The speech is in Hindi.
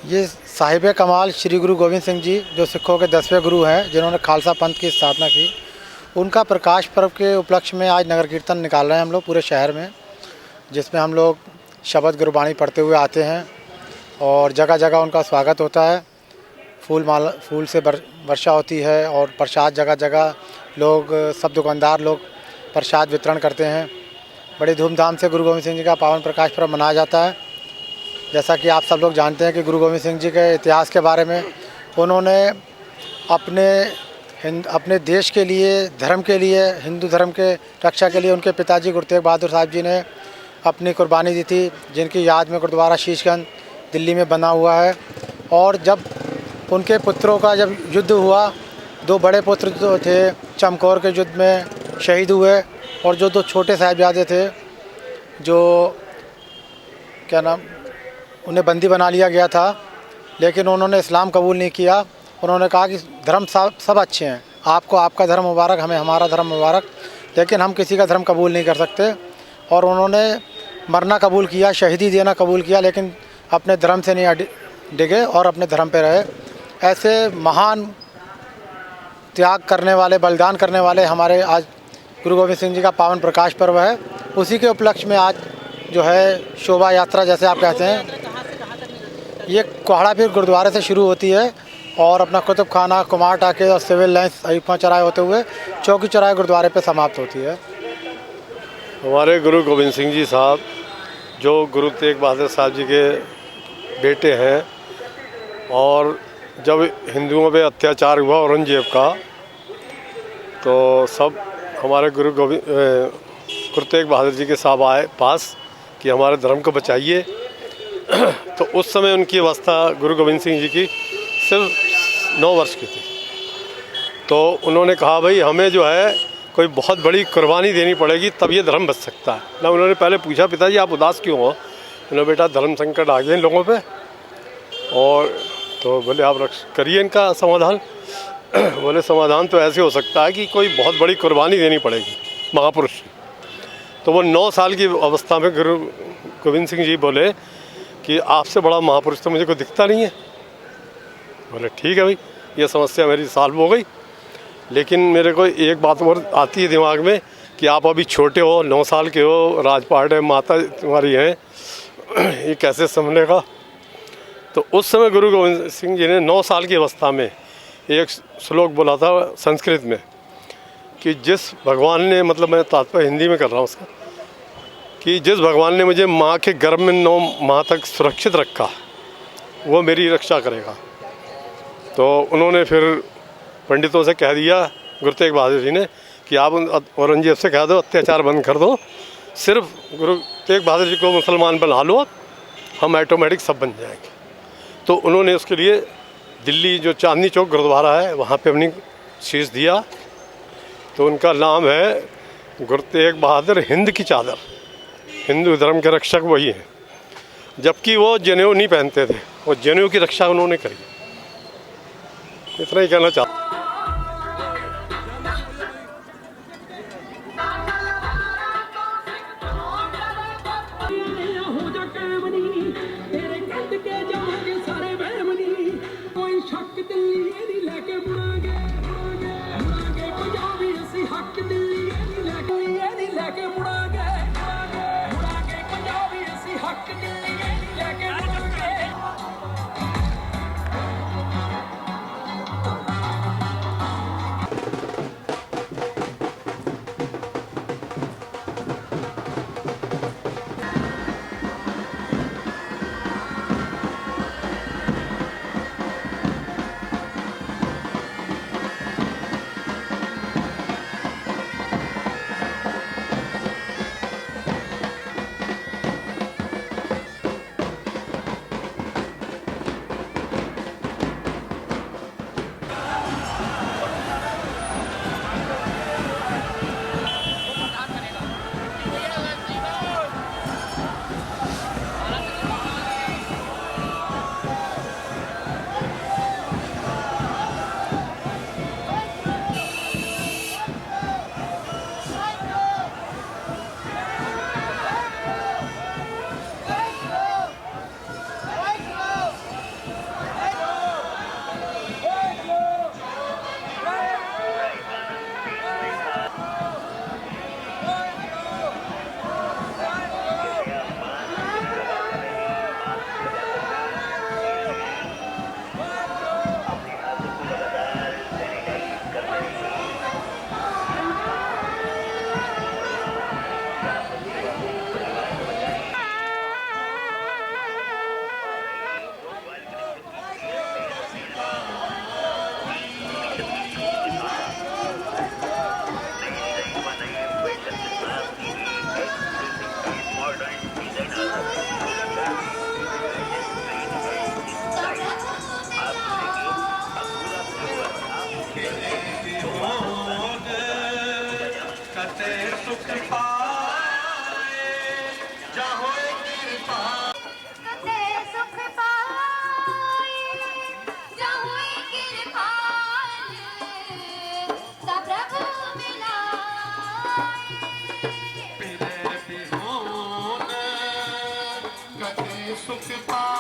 ये साहिब कमाल श्री गुरु गोविंद सिंह जी जो सिखों के 10वें गुरु हैं, जिन्होंने खालसा पंथ की स्थापना की, उनका प्रकाश पर्व के उपलक्ष्य में आज नगर कीर्तन निकाल रहे हैं हम लोग पूरे शहर में, जिसमें हम लोग शबद गुरबाणी पढ़ते हुए आते हैं और जगह जगह उनका स्वागत होता है। फूल से वर्षा होती है और प्रसाद जगह जगह लोग, सब दुकानदार लोग प्रसाद वितरण करते हैं। बड़ी धूमधाम से गुरु गोविंद सिंह जी का पावन प्रकाश पर्व मनाया जाता है। जैसा कि आप सब लोग जानते हैं कि गुरु गोविंद सिंह जी के इतिहास के बारे में, उन्होंने अपने देश के लिए, धर्म के लिए, हिंदू धर्म के रक्षा के लिए उनके पिताजी गुरु तेग बहादुर साहब जी ने अपनी कुर्बानी दी थी, जिनकी याद में गुरुद्वारा शीशगंज दिल्ली में बना हुआ है। और जब उनके पुत्रों का जब युद्ध हुआ, दो बड़े पुत्र जो थे चमकौर के युद्ध में शहीद हुए, और जो दो छोटे साहिबजादे थे जो क्या नाम, उन्हें बंदी बना लिया गया था, लेकिन उन्होंने इस्लाम कबूल नहीं किया। उन्होंने कहा कि धर्म सब अच्छे हैं, आपको आपका धर्म मुबारक, हमें हमारा धर्म मुबारक, लेकिन हम किसी का धर्म कबूल नहीं कर सकते। और उन्होंने मरना कबूल किया, शहीदी देना कबूल किया, लेकिन अपने धर्म से नहीं डिगे और अपने धर्म पे रहे। ऐसे महान त्याग करने वाले, बलिदान करने वाले हमारे आज गुरु गोविंद सिंह जी का पावन प्रकाश पर्व है। उसी के उपलक्ष्य में आज जो है शोभा यात्रा, जैसे आप कहते हैं, ये कोहड़ा पीर गुरुद्वारे से शुरू होती है और अपना कुतुब खाना, कुमार टाके और सिविल लाइन्स अयूपा चौराहे होते हुए चौकी चौराहे गुरुद्वारे पे समाप्त होती है। हमारे गुरु गोविंद सिंह जी साहब जो गुरु तेग बहादुर साहब जी के बेटे हैं, और जब हिंदुओं पे अत्याचार हुआ औरंगजेब का, तो सब हमारे गुरु तेग बहादुर जी के साहब आए पास कि हमारे धर्म को बचाइए। तो उस समय उनकी अवस्था गुरु गोविंद सिंह जी की सिर्फ 9 वर्ष की थी। तो उन्होंने कहा भाई हमें जो है कोई बहुत बड़ी कुर्बानी देनी पड़ेगी, तब ये धर्म बच सकता है ना। उन्होंने पहले पूछा, पिताजी आप उदास क्यों हो? उन्होंने, बेटा धर्म संकट आ गए इन लोगों पे, और तो बोले आप करिए इनका समाधान। बोले समाधान तो ऐसे हो सकता है कि कोई बहुत बड़ी कुर्बानी देनी पड़ेगी महापुरुष। तो वो 9 साल की अवस्था में गुरु गोविंद सिंह जी बोले कि आपसे बड़ा महापुरुष तो मुझे कोई दिखता नहीं है। बोले ठीक है भाई, ये समस्या मेरी सॉल्व हो गई, लेकिन मेरे को एक बात और आती है दिमाग में कि आप अभी छोटे हो, 9 साल के हो, राजपाट है, माता तुम्हारी है, ये कैसे संभलेगा? तो उस समय गुरु गोविंद सिंह जी ने 9 साल की अवस्था में एक श्लोक बोला था संस्कृत में कि जिस भगवान ने, मतलब मैं तात्पर्य हिंदी में कर रहा हूँ उसका, कि जिस भगवान ने मुझे माँ के गर्भ में 9 माह तक सुरक्षित रखा, वो मेरी रक्षा करेगा। तो उन्होंने फिर पंडितों से कह दिया गुरु तेग बहादुर जी ने कि आप औरंगजेब से कह दो अत्याचार बंद कर दो, सिर्फ गुरु तेग बहादुर जी को मुसलमान बना लो, हम ऑटोमेटिक सब बन जाएंगे। तो उन्होंने उसके लिए दिल्ली जो चांदनी चौक गुरुद्वारा है वहाँ पे अपनी शीश दिया। तो उनका नाम है गुरु तेग बहादुर हिंद की चादर, हिंदू धर्म के रक्षक वही हैं। जबकि वो जनेऊ नहीं पहनते थे, वो जनेऊ की रक्षा उन्होंने करी। इतना ही कहना चाहता। सुख पाए।